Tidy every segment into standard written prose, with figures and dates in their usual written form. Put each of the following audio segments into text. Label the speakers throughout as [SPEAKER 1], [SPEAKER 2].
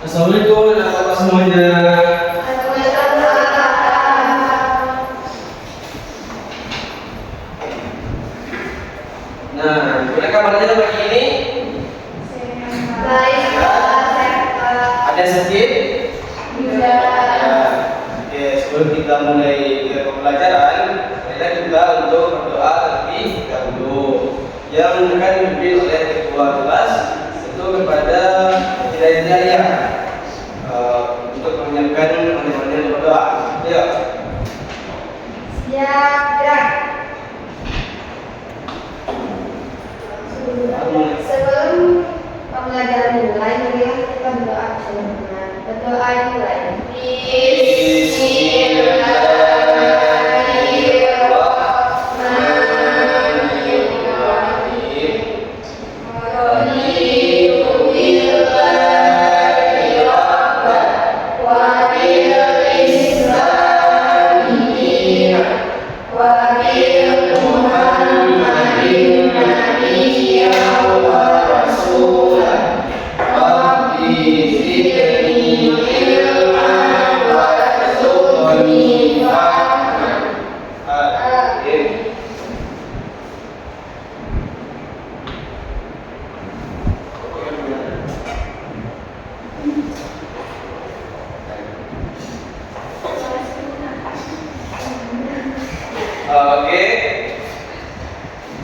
[SPEAKER 1] Assalamualaikum warahmatullahi semuanya. Nah, gimana kabarnya pagi ini?
[SPEAKER 2] Baik,
[SPEAKER 1] Ada sakit?
[SPEAKER 2] tidak.
[SPEAKER 1] Oke, sebelum kita mulai pembelajaran, marilah kita untuk berdoa terlebih dahulu. Yang akan dipimpin oleh ketua kelas itu kepada hidayah untuk menyiapkan teman-teman berdoa. Ya.
[SPEAKER 2] Siap, gerak. Sebelum pembelajaran dimulai, marilah kita berdoa bersama. Berdoa dimulai.
[SPEAKER 1] Oke.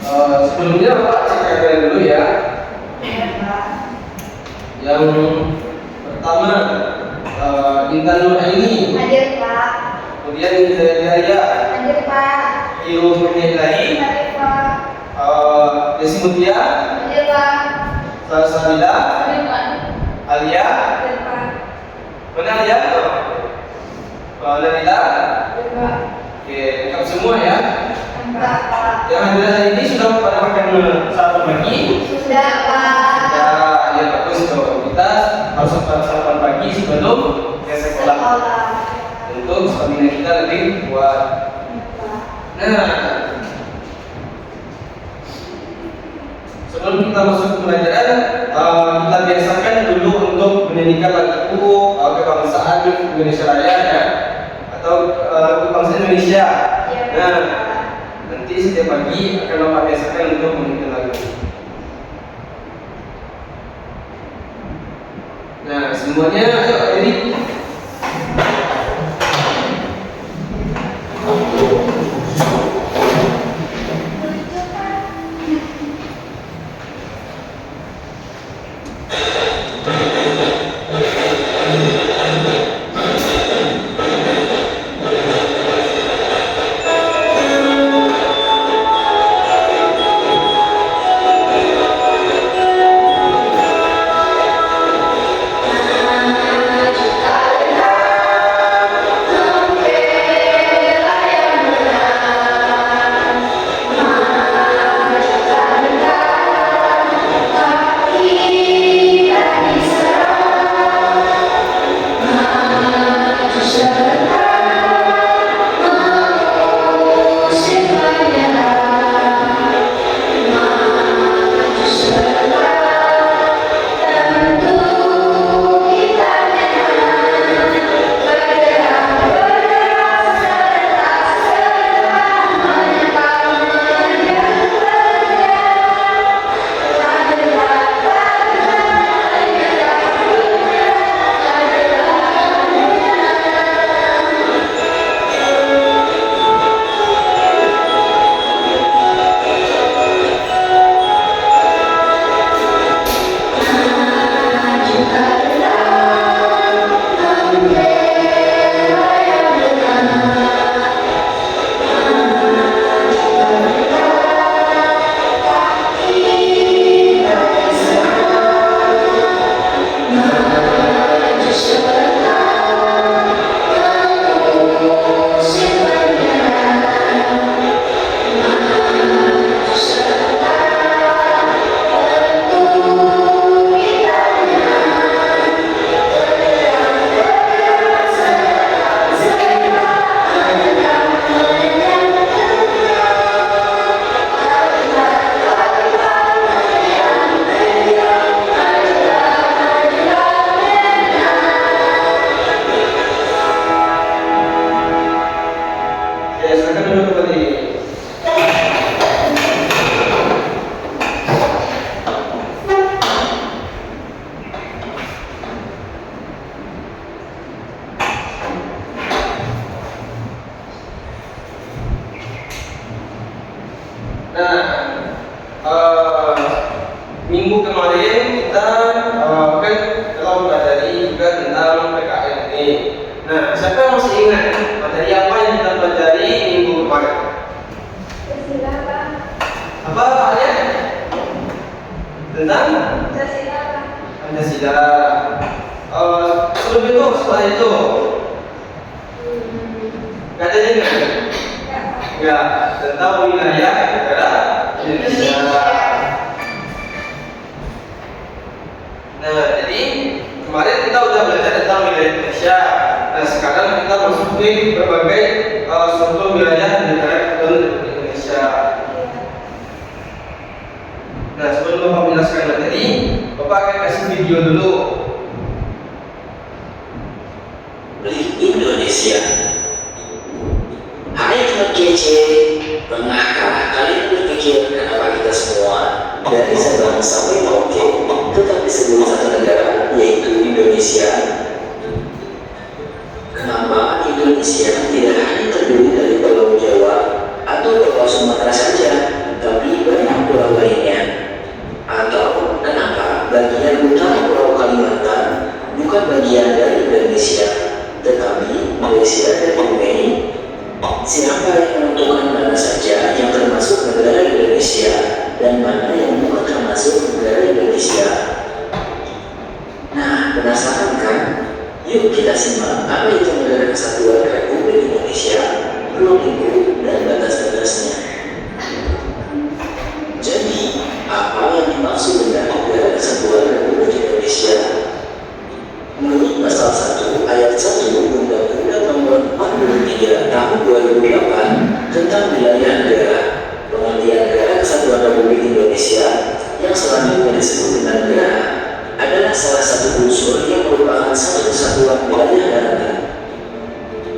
[SPEAKER 1] Sebelumnya Pak cek dulu ya. Yang pertama Intan Nuraini.
[SPEAKER 2] Hadir, Pak.
[SPEAKER 1] Kemudian Hidayah.
[SPEAKER 2] Hadir, Pak.
[SPEAKER 1] Iru Murnilahi.
[SPEAKER 2] Hadir, Pak.
[SPEAKER 1] Desi Mutia.
[SPEAKER 2] Hadir, Pak.
[SPEAKER 1] Salsabila.
[SPEAKER 2] Hadir, Pak.
[SPEAKER 1] Alia.
[SPEAKER 2] Hadir, Pak.
[SPEAKER 1] Mana Alia? Nabila.
[SPEAKER 2] Hadir, Pak.
[SPEAKER 1] Oke, lengkap semua ya.
[SPEAKER 2] Enggak, Pak.
[SPEAKER 1] Yang hadir hari ini sudah pada makan sarapan pagi.
[SPEAKER 2] Sudah, Pak.
[SPEAKER 1] Ya bagus tuh. Kita harus sarapan pagi sebelum ke sekolah. Untuk stamina kita lebih kuat. Nah, sebelum kita masuk ke pelajaran, kita biasakan dulu untuk menyanyikan lagu kebangsaan Indonesia Raya ya, atau lagu bangsa Indonesia. Nah, nanti setiap pagi akan Bapak biasakan untuk menyanyikan lagu. Nah, semuanya ayo jadi.
[SPEAKER 2] Nah,
[SPEAKER 1] Nah, siapa yang masih ingat materi apa yang kita pelajari minggu kemarin? Apa soalnya? Tentang Pancasila. Sebelum itu, setelah itu, gak ada juga? Ya, tentang wilayah negara Indonesia. Nah, jadi kemarin kita udah belajar tentang wilayah Indonesia. Nah, sekarang kita masuk ke berbagai suatu wilayah negara Indonesia. Nah, sebelum Bapak menjelaskan materi, Bapak akan kasih video dulu.
[SPEAKER 3] Indonesia. Hai teman kece, pernahkah kalian berpikir kenapa kita semua dari Sabang sampai Merauke tetap disebut satu negara, yaitu Indonesia? Kenapa Indonesia tidak hanya terdiri dari Pulau Jawa atau Pulau Sumatera saja, tapi banyak pulau lainnya? Atau kenapa bagian utara Pulau Kalimantan bukan bagian dari Indonesia, tetapi Malaysia dan Brunei? Siapa yang menentukan mana saja yang termasuk negara Indonesia dan mana yang bukan termasuk negara Indonesia? Nah, penasaran kan? Yuk kita simak apa itu Negara Kesatuan Republik Indonesia, logo dan batas-batasnya. Jadi, apa yang dimaksud dengan Negara Kesatuan Republik Indonesia? Menurut pasal 1 ayat 1 Undang-Undang Nomor 43 Tahun 2008 tentang Wilayah Negara, pengertian Negara Kesatuan Republik Indonesia yang selanjutnya disebut dengan negara adalah salah satu unsur yang merupakan satu kesatuan wilayah daratan,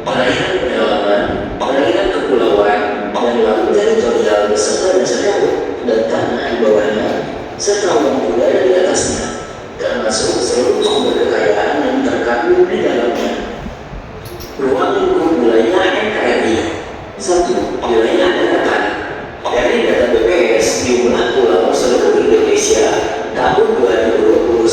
[SPEAKER 3] perairan pedalaman, perairan kepulauan, dan laut teritorial beserta dasar laut dan tanah di bawahnya, serta ruang udara di atasnya, termasuk seluruh sumber kekayaan yang terkandung di dalamnya. Ruang lingkup wilayah NKRI. 1. Wilayah daratan. Dari data BPS, jumlah pulau seluruh Indonesia tahun 2021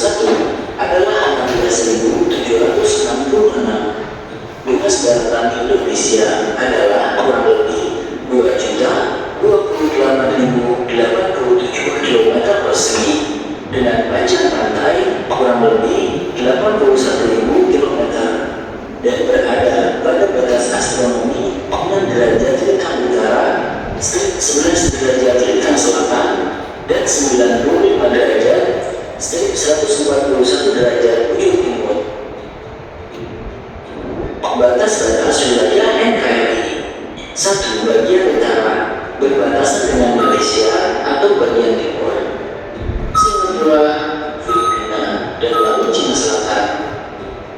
[SPEAKER 3] adalah 16.766. Luas daratan Indonesia adalah kurang lebih 2.028.087 km persegi dengan panjang pantai kurang lebih 81.000 km dan berada pada batas astronomi 6 derajat lintang utara, 11 derajat lintang selatan, dan 95 derajat 141 derajat ujung timur. Batas-batas wilayah NKRI. 1. Bagian utara berbatasan dengan Malaysia atau bagian timur, Singapura, Filipina, dan Laut Cina Selatan.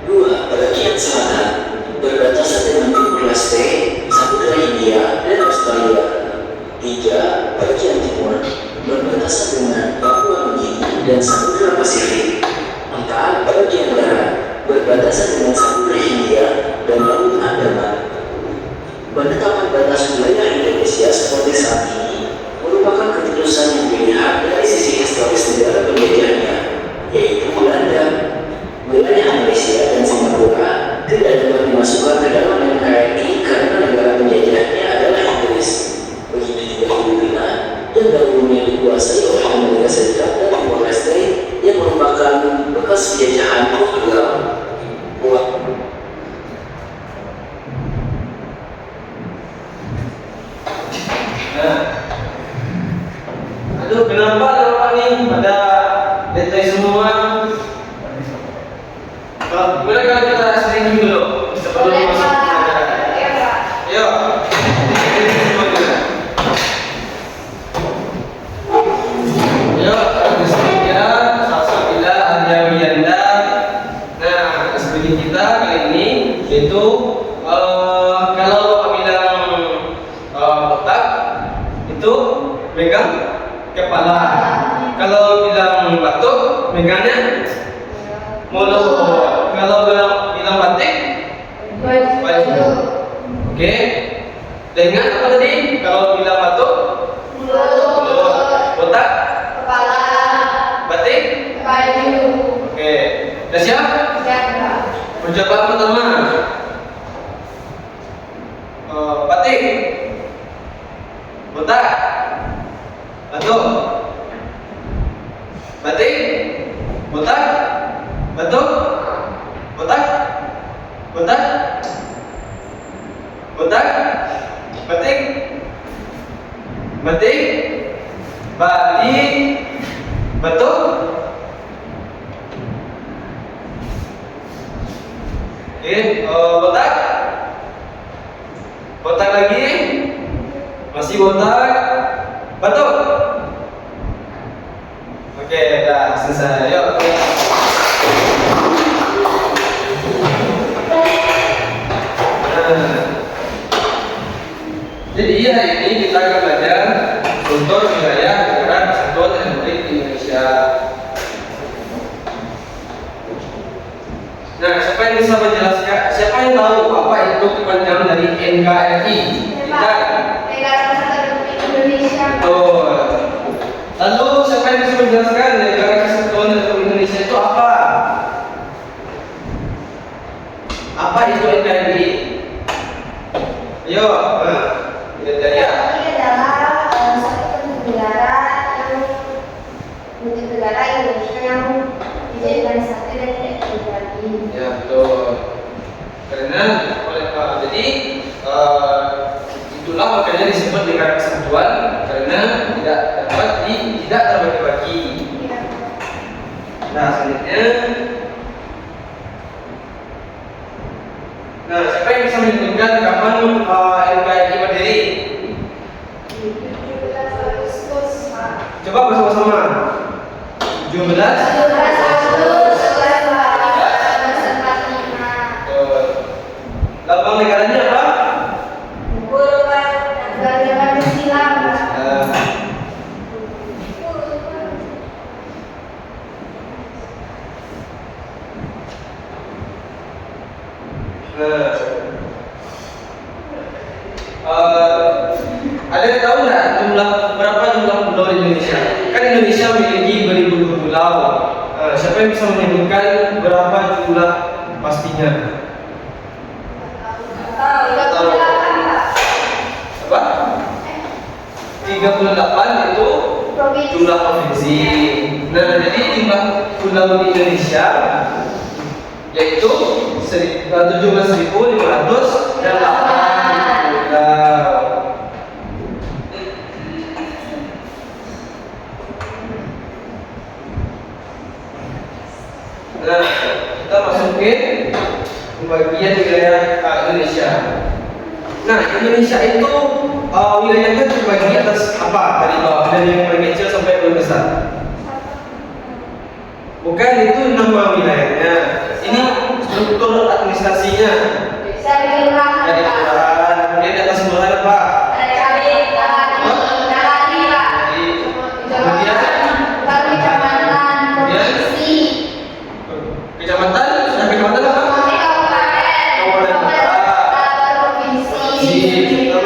[SPEAKER 3] 2. Bagian selatan berbatasan dengan Timur Leste, Samudra Hindia, dan Australia. 3. Bagian timur berbatasan dengan Papua Nugini dan Samudra Pasifik. 4. Bagian barat berbatasan dengan Samudra Hindia dan Laut Andaman. Penetapan batas wilayah Indonesia seperti saat ini merupakan keputusan yang dilihat dari sisi historis negara penjajahnya, yaitu Belanda. Wilayah Malaysia dan Singapura tidak dapat dimasukkan ke dalam NKRI karena negara penjajahnya adalah Inggris. Begitu juga Filipina yang dahulunya dikuasai oleh Amerika Serikat dan Timor Leste yang merupakan bekas penjajahan Portugal.
[SPEAKER 1] Kenapa nih pada detai semua? Boleh kalau kita stretching dulu sebelum masuk ke pelajaran? Ayo. Ayo, bismillah, salsabila, adiyawiyanda. Nah, strategi kita kali ini yaitu kalau bilang otak itu pegang kepala. Kalau bilang batuk, megangnya mulut. Kalau bilang batik, baju. Oke. Dengan apa tadi? Kalau bilang batuk, mulut. Otak, kepala. Batik, baju. Oke. Udah siap? Siap. Ucapan pertama. Batik. Botak. Batuk. Batik. Botak. Batuk. Botak. Botak. Botak. Batik. Batik. Balik. Batuk. Oke, botak. Botak lagi. Masih botak. Batuk. Oke, udah selesai. Yuk. Jadi hari ini kita akan belajar contoh wilayah negara kesatuan Republik Indonesia. Nah, siapa yang bisa menjelaskan? Siapa yang tahu apa itu kepanjangan dari NKRI? Kita.
[SPEAKER 2] Negara Kesatuan Republik Indonesia.
[SPEAKER 1] Betul. Lalu siapa yang bisa menjelaskan negara kesatuan Republik Indonesia itu apa? Apa itu NKRI? Ayo, dari ya.
[SPEAKER 2] Ini adalah satu negara yang bentuk negara Indonesia yang dijadikan satu dan tidak terbagi.
[SPEAKER 1] Ya betul. Karena jadi itulah makanya disebut negara kesatuan karena tidak terbagi-bagi. Nah selanjutnya, nah siapa yang bisa menyebutkan kapan NKRI berdiri?
[SPEAKER 2] 17 Agustus, Pak.
[SPEAKER 1] Coba bersama-sama. 17.
[SPEAKER 2] 17 Agustus 1945.
[SPEAKER 1] Lambang negaranya apa?
[SPEAKER 2] Negara Pancasila.
[SPEAKER 1] Ada yang tahu nggak berapa jumlah pulau di Indonesia? Kan Indonesia memiliki beribu-ribu pulau. Siapa yang bisa menyebutkan berapa jumlah pastinya? Apa? 38 itu jumlah provinsi. Nah, jadi jumlah pulau di Indonesia yaitu 17.508 pulau. Nah, kita masukin bagian wilayah Indonesia. Nah, Indonesia itu wilayahnya terbagi atas apa? Dari bawah, dari yang paling kecil sampai yang paling besar. Bukan, itu nama wilayahnya. Ini struktur administrasinya. Dari kelurahan, kemudian di atas kelurahan apa? Kecamatan, kecamatan apa?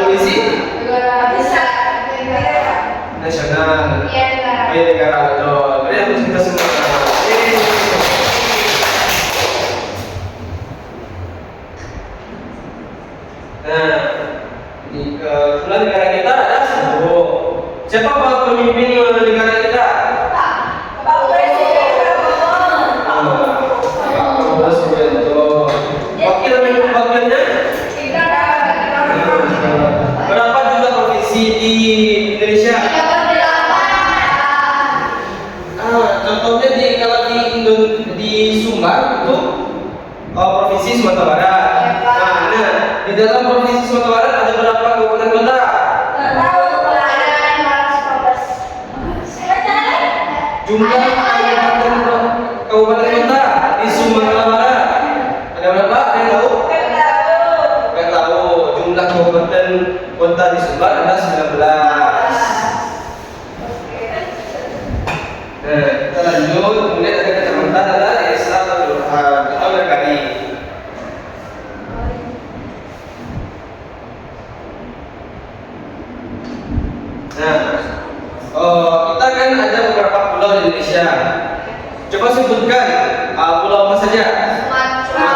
[SPEAKER 1] Provinsi nasional. Negara betul. Berarti harus kita semua. Nah, di kebetulan negara kita ada 10. Siapa pemimpin negara kita? Wakilnya? Berapa jumlah provinsi di Indonesia? Contohnya kalau di Sumbar itu provinsi Sumatera Barat. Nah, di dalam provinsi Sumatera Barat ada berapa kabupaten kota? Jumlah kabupaten kota di Sumatera Barat ada berapa? Ada yang tahu? Nggak tahu. Jumlah kabupaten kota di Sumbar ada 19. Nah, kita lanjut. Kemudian ada kecamatan, ada desa, atau kelurahan. Kita berkali. Nah, kita kan ada beberapa pulau di Indonesia. Coba sebutkan pulau apa saja?
[SPEAKER 2] Sumatera,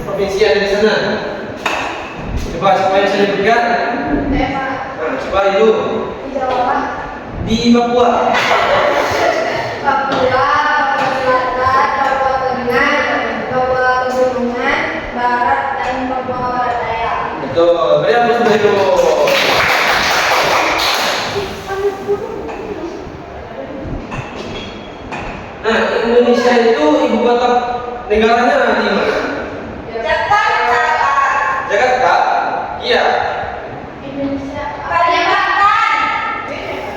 [SPEAKER 1] provinsi yang ada di sana? Coba siapa yang bisa disebutkan? Nah, coba itu.
[SPEAKER 2] Di Jawa,
[SPEAKER 1] Di Papua.
[SPEAKER 2] Papua, Papua Selatan, Papua Tengah, Papua Pegunungan, Barat, dan Papua Barat Daya.
[SPEAKER 1] Betul. Beri aplaus untuk itu. Nah, Indonesia itu ibu kota negaranya di mana?
[SPEAKER 2] Jakarta.
[SPEAKER 1] Jakarta? Iya.
[SPEAKER 2] Indonesia. Kalimantan.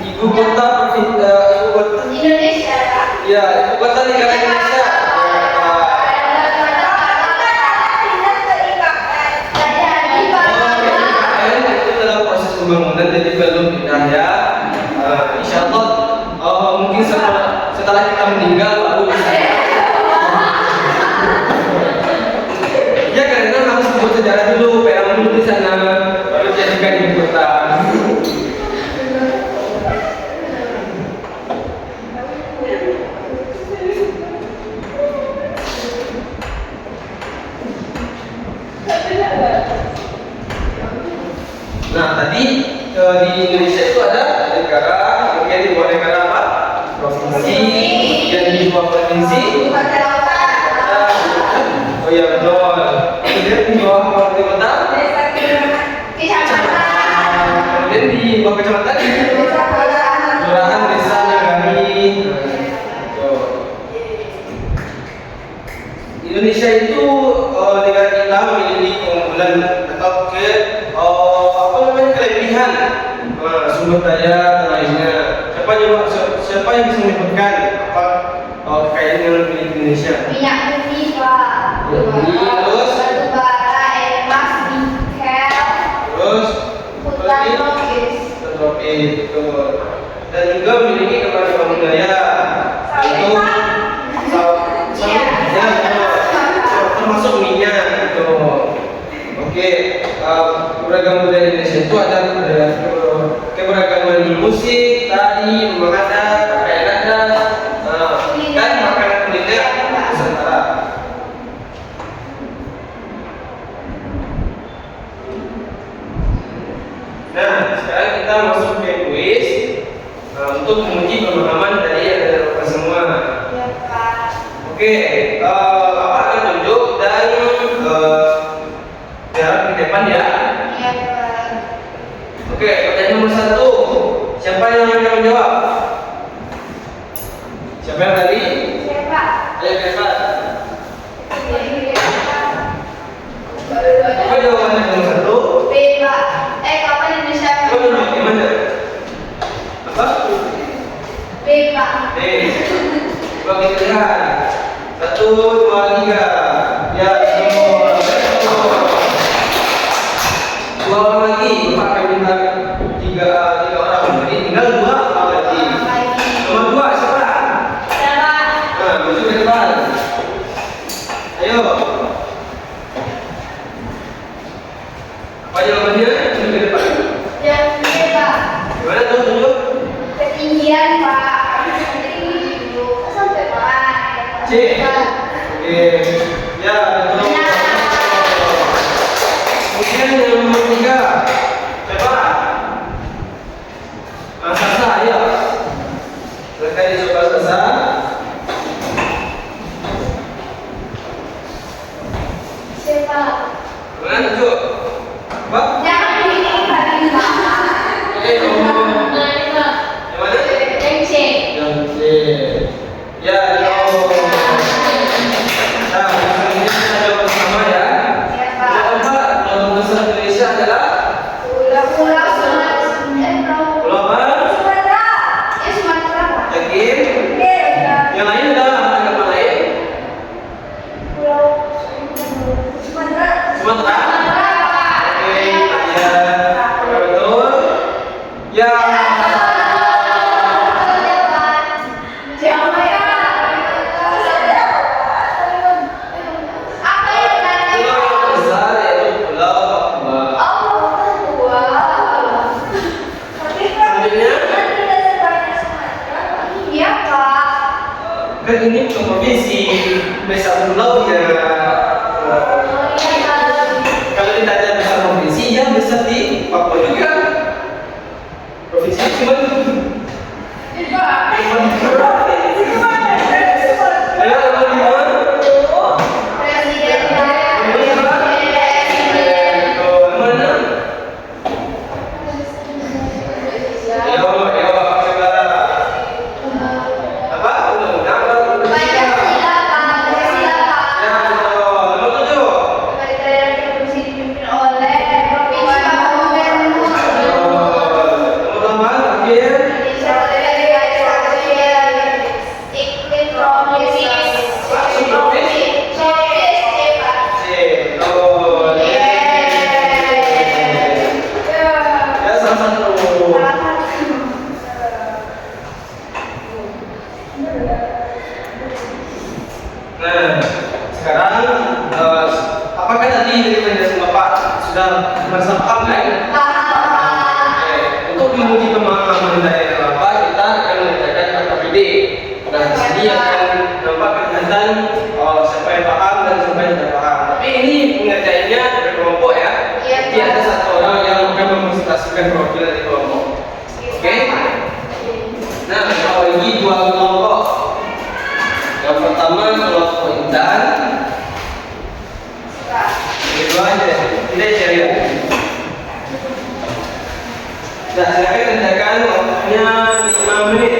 [SPEAKER 1] Ibu kota provinsi ibu kota.
[SPEAKER 2] Indonesia.
[SPEAKER 1] Iya, ibu kota negara Indonesia. Itu dalam proses pembangunan jadi belum pindah ya. Insya Allah mungkin setelah kita meninggal baru bisa. Ya karena harus buat sejarah dulu, perang dulu di sana, baru jadikan ibu kota. Nah tadi di Indonesia itu ada negara, kemudian di bawah negara apa? Provinsi, kemudian di bawah provinsi. Oh iya betul. Kemudian di bawah kabupaten kota. Kemudian di bawah kecamatan. Kelurahan, desa, negari. Betul. Indonesia itu negara kita memiliki keunggulan atau kelebihan sumber daya lainnya. Siapa yang bisa menyebutkan apa kekayaan yang dimiliki Indonesia?
[SPEAKER 2] Minyak bumi, Pak.
[SPEAKER 1] Terus?
[SPEAKER 2] Batu bara, emas, nikel,
[SPEAKER 1] Terus
[SPEAKER 2] hutan tropis.
[SPEAKER 1] tropis, betul. Dan juga memiliki keberagaman budaya. Itu termasuk minyak gitu. Oke, keberagaman budaya Indonesia itu ada keberagaman musik, tari, memang ada, pakaian ada, dan makanan kuliner Nusantara. Nah, sekarang kita masuk ke kuis untuk menguji pemahaman dari yang ada dalam semua.
[SPEAKER 2] Ya, Pak.
[SPEAKER 1] Oke, apa akan tunjuk dan jarak di depan ya.
[SPEAKER 2] Ya, Pak.
[SPEAKER 1] Oke, pertanyaan nomor 1. Siapa yang akan menjawab? Siapa yang tadi?
[SPEAKER 2] Siapa?
[SPEAKER 1] Ayo Kevin. Apa jawabannya nomor 1?
[SPEAKER 2] B, Pak. Kapan Indonesia?
[SPEAKER 1] Coba dulu, gimana? Apa?
[SPEAKER 2] B, Pak.
[SPEAKER 1] Coba kita lihat. 1, 2, 3. Ya, semua. Dua orang lagi, Bapak akan minta tiga orang. Jadi tinggal 2 orang lagi. Nomor 2 siapa?
[SPEAKER 2] Siapa?
[SPEAKER 1] Nah, maju ke depan. Ayo. Apa jawabannya? Maju ke depan.
[SPEAKER 2] Yang B, Pak.
[SPEAKER 1] Gimana tuh tunjuk?
[SPEAKER 2] Ketinggian, Pak. Tinggi dulu. Sampai, Pak.
[SPEAKER 1] C. Oke. Ya, betul. Kemudian yang nomor 3. Siapa? Mas Sasa, ayo. Silakan dicoba Sasa.
[SPEAKER 2] Siapa?
[SPEAKER 1] Gimana tunjuk? Apa?
[SPEAKER 2] Jangan ini, Pak.
[SPEAKER 1] Oke, nomor yang mana?
[SPEAKER 2] Yang C.
[SPEAKER 1] Yang C. Ya, jauh. Nah, ini kita coba bersama ya.
[SPEAKER 2] Siapa?
[SPEAKER 1] Jawaban Pulau besar Indonesia adalah
[SPEAKER 2] Pulau Sumatera.
[SPEAKER 1] Pulau apa?
[SPEAKER 2] Sumatera. Ya, Sumatera, Pak.
[SPEAKER 1] Yakin?
[SPEAKER 2] Oke, ya.
[SPEAKER 1] Yang lain ada tanggapan lain?
[SPEAKER 2] Pulau Sumatera.
[SPEAKER 1] Sumatera?
[SPEAKER 2] Pak.
[SPEAKER 1] Oke, ya. Apakah betul? Ya.
[SPEAKER 2] Siapa ya? Apa yang tadi?
[SPEAKER 1] Pulau besar yaitu Pulau Papua.
[SPEAKER 2] Oh, wow.
[SPEAKER 1] Selanjutnya?
[SPEAKER 2] Iya, Pak.
[SPEAKER 1] Kan ini provinsi, besar pulau ya. juga. Provinsi cuma merasa paham kan? Untuk menguji pemahaman daerah Bapak, kita akan mengerjakan KKPD. Nah, di sini akan nampak kelihatan siapa yang paham dan siapa yang tidak paham. Tapi ini mengerjainnya berkelompok ya. Jadi ada satu orang yang akan merepresentasikan perwakilan di kelompok. Oke? Nah, kita bagi dua kelompok. Yang pertama kelompok Intan. Kedua aja, tidak ceria. Nah, silakan kerjakan waktunya 5 menit.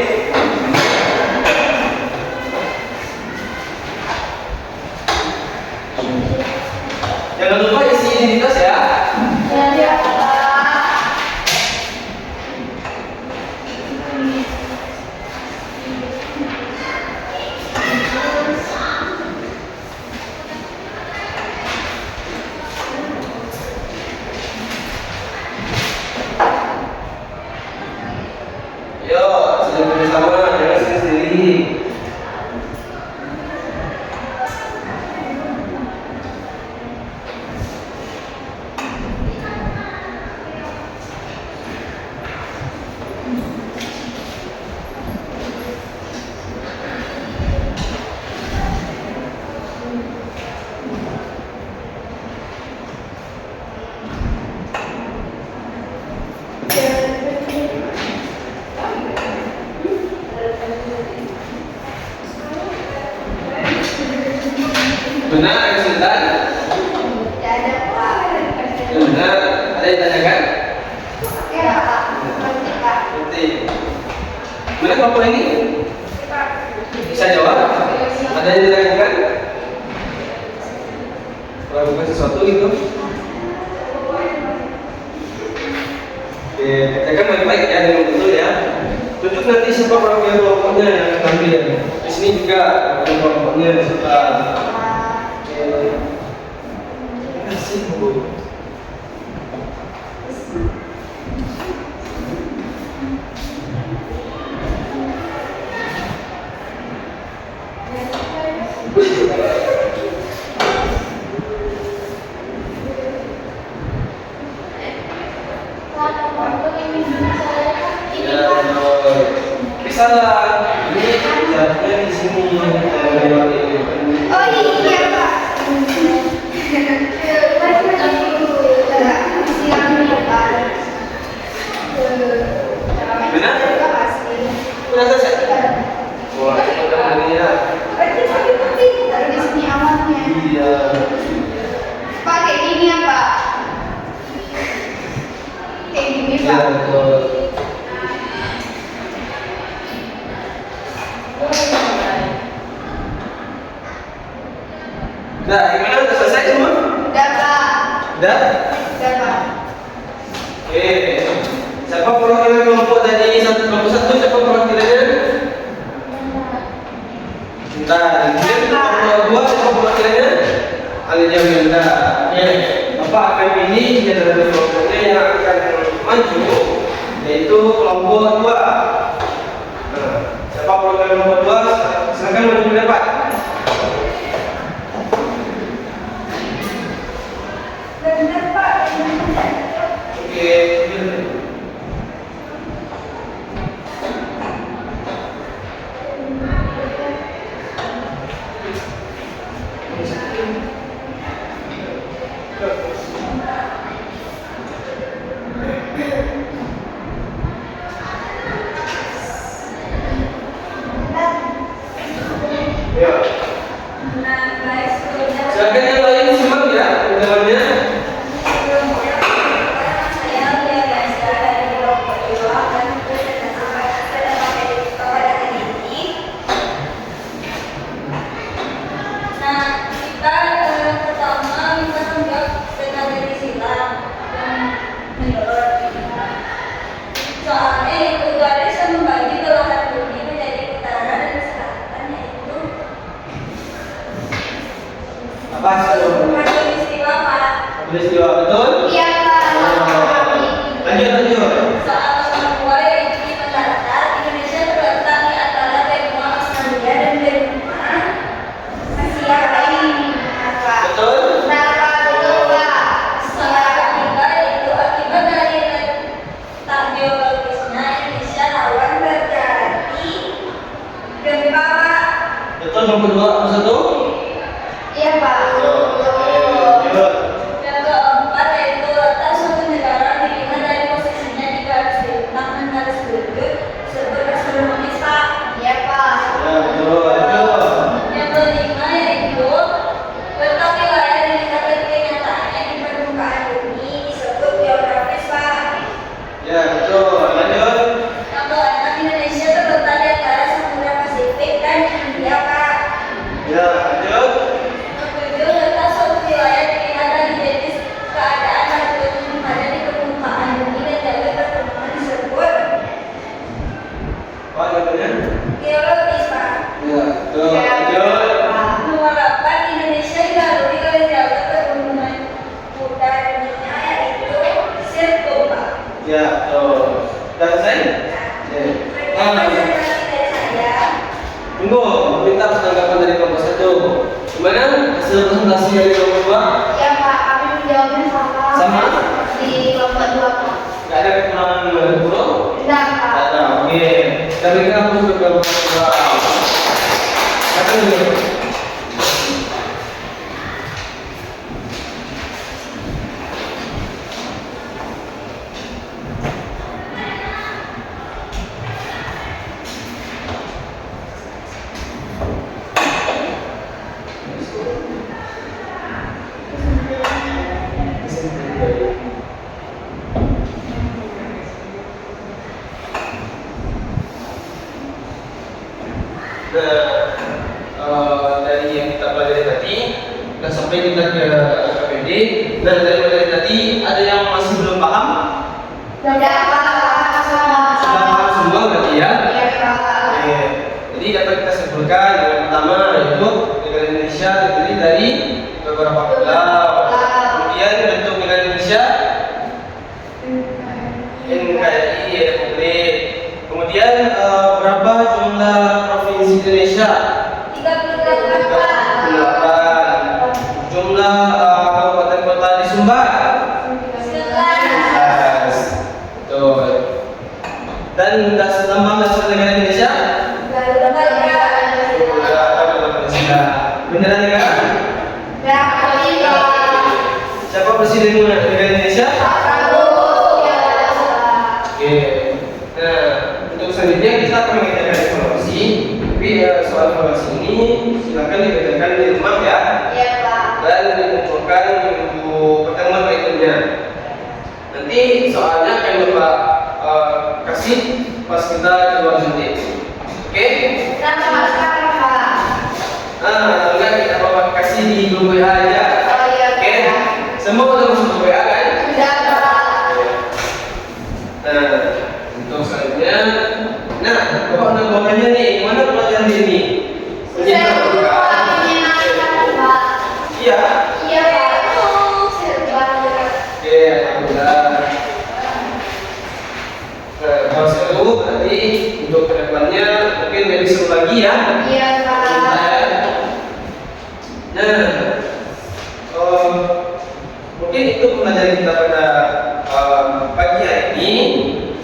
[SPEAKER 1] Jangan lupa isi identitas ya. Benar, ada Sultan?
[SPEAKER 2] Tidak ada Pak.
[SPEAKER 1] Benar, ada yang tanyakan?
[SPEAKER 2] Ya Pak.
[SPEAKER 1] Nanti. Mana kelompok ini? Bisa jawab? Ada yang ditanyakan? Lakukan sesuatu gitu? Oke, kerjakan baik-baik ya dengan betul ya. Tunjuk nanti siapa perwakilan kelompoknya yang akan tampil. Di sini juga kelompoknya serta. Terima kasih Bu. Bisa lah, ini jaraknya di sini.
[SPEAKER 2] Oh iya Pak.
[SPEAKER 1] Benar? Sudah selesai? Wah, sudah ya.
[SPEAKER 2] Di sini awannya.
[SPEAKER 1] Iya.
[SPEAKER 2] Pakai gini ya Pak. Kayak gini
[SPEAKER 1] Iya,
[SPEAKER 2] Pak.
[SPEAKER 1] betul. Nah, gimana? Udah selesai semua?
[SPEAKER 2] Udah Pak.
[SPEAKER 1] Udah?
[SPEAKER 2] Udah Pak.
[SPEAKER 1] Oke. Siapa perwakilan kelompok tadi? Kelompok satu, siapa perwakilannya? Bentar. Kemudian kelompok dua, siapa perwakilannya? Alia Minda. Oke. Bapak akan pilih yang dari kelompoknya yang akan maju, yaitu kelompok dua. Nah, siapa perwakilan kelompok dua? Silakan maju ke depan.
[SPEAKER 2] Benar Pak.
[SPEAKER 1] Oke. Peristiwa betul?
[SPEAKER 2] Iya Pak.
[SPEAKER 1] Lanjut.
[SPEAKER 4] Saat Papua yang di mendatar, Indonesia terletak di antara benua Australia dan benua Asia.
[SPEAKER 1] Betul?
[SPEAKER 2] Kenapa betul Pak?
[SPEAKER 4] Secara ketiga yaitu akibat dari letak geologisnya Indonesia rawan terjadi gempa.
[SPEAKER 1] Betul nomor 2 nomor 1?
[SPEAKER 2] Iya Pak.
[SPEAKER 1] Lanjut.
[SPEAKER 4] Yang keempat yaitu letak suatu negara dilihat dari posisinya di garis bintang dan garis sudut disebut astronomis Pak.
[SPEAKER 2] Iya Pak.
[SPEAKER 1] Ya, betul. Lanjut.
[SPEAKER 4] Yang kelima yaitu letak wilayah dilihat dari kenyataannya di permukaan bumi disebut geografis Pak.
[SPEAKER 1] Ya, betul. Lanjut.
[SPEAKER 4] Yang keenam Indonesia terletak di antara Samudra Pasifik dan India Pak.
[SPEAKER 1] Ya, lanjut.
[SPEAKER 4] Yang ketujuh letak suatu wilayah dilihat dari jenis keadaan laut yang ada di permukaan bumi dan jalur pertemuan disebut
[SPEAKER 1] Apa jawabannya?
[SPEAKER 4] geologis Pak.
[SPEAKER 1] Ya, betul. Lanjut.
[SPEAKER 4] Nomor 8 Indonesia dilalui oleh jalur perhubungan udara dunia yaitu sirkuit Pak.
[SPEAKER 1] Ya, betul. Sudah selesai? Ya. Tunggu, minta tanggapan dari kelompok 1. Gimana hasil presentasi dari kelompok 2?
[SPEAKER 2] Iya Pak, kami menjawabnya sama.
[SPEAKER 1] Sama?
[SPEAKER 2] Di kelompok 2 Pak.
[SPEAKER 1] Gak ada kekurangan guru?
[SPEAKER 2] Enggak Pak.
[SPEAKER 1] Ada, oke. Kita berikan hapus ke kelompok 2. Satu dulu. Nah, dari yang kita pelajari tadi, kita sampai kita ke KPD. Nah, dari materi tadi ada yang masih belum paham?
[SPEAKER 2] Sudah Pak, semua.
[SPEAKER 1] Sudah paham semua berarti ya?
[SPEAKER 2] Iya Pak.
[SPEAKER 1] Oke. Jadi dapat kita simpulkan yang pertama yaitu negara Indonesia terdiri dari beberapa pulau. Kemudian bentuk negara Indonesia NKRI Republik. Kemudian berapa jumlah provinsi Indonesia?
[SPEAKER 4] 38 Pak.
[SPEAKER 1] 8. Jumlah kabupaten kota di Sumbar? 11. Betul. Dan lambang dasar negara Indonesia? Bendera negara? Siapa presiden negara Indonesia? Oke. Nah, untuk selanjutnya kita akan mengerjakan evaluasi. Tapi soal evaluasi ini silakan dikerjakan di rumah ya.
[SPEAKER 2] Iya Pak.
[SPEAKER 1] Dan dikumpulkan untuk pertemuan berikutnya. Nanti soalnya akan Bapak kasih pas kita keluar nanti. Oke?
[SPEAKER 2] Kenapa sekarang Pak?
[SPEAKER 1] Nah, enggak kita Bapak kasih di grup WA aja.
[SPEAKER 2] Oh iya
[SPEAKER 1] Oke?
[SPEAKER 2] Pak.
[SPEAKER 1] Semua udah masuk grup WA kan?
[SPEAKER 2] Sudah Pak.
[SPEAKER 1] Nah, untuk selanjutnya, nah, Bapak udah bawaannya nih, gimana pelajaran ini?
[SPEAKER 2] Saya lupa menyenangkan Pak.
[SPEAKER 1] Iya.
[SPEAKER 2] Iya Pak. Seru banget.
[SPEAKER 1] Oke, alhamdulillah. Nah, kalau seru berarti untuk kedepannya mungkin lebih seru lagi ya.
[SPEAKER 2] Iya Pak.
[SPEAKER 1] Nah, mungkin itu pembelajaran kita pada pagi hari ini.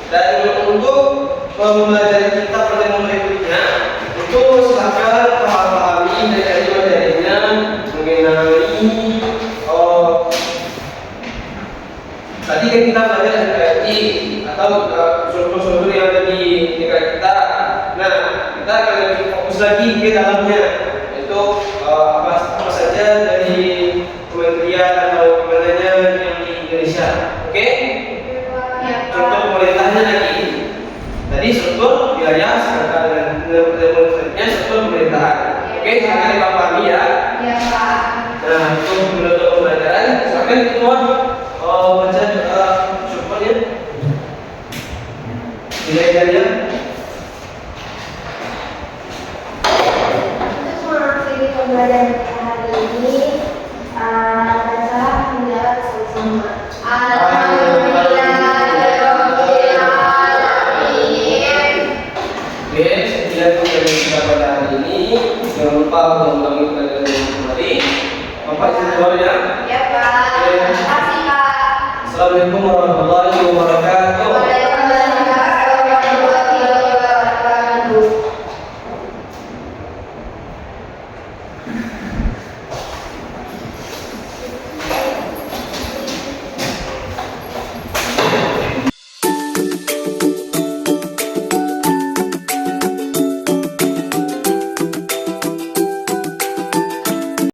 [SPEAKER 1] Dan untuk pembelajaran kita pada berikutnya, itu silakan pahami dari materinya mengenai tadi kan kita belajar NKRI atau struktur-struktur yang ada di negara kita. Nah, kita akan lebih fokus lagi ke dalamnya, yaitu apa saja dari kementerian atau kementeriannya yang di Indonesia. Oke?
[SPEAKER 2] Iya
[SPEAKER 1] Struktur
[SPEAKER 2] Pak.
[SPEAKER 1] pemerintahnya lagi. Tadi struktur wilayah, sedangkan dengan pertemuan selanjutnya struktur pemerintahan. Oke, silakan dipahami ya.
[SPEAKER 2] Iya Pak.
[SPEAKER 1] Nah, untuk menutup pembelajaran, silakan ketua baca syukurnya. Nilai-nilainya.
[SPEAKER 2] Untuk mengakhiri pembelajaran kita hari ini, adalah menjawab
[SPEAKER 1] Korea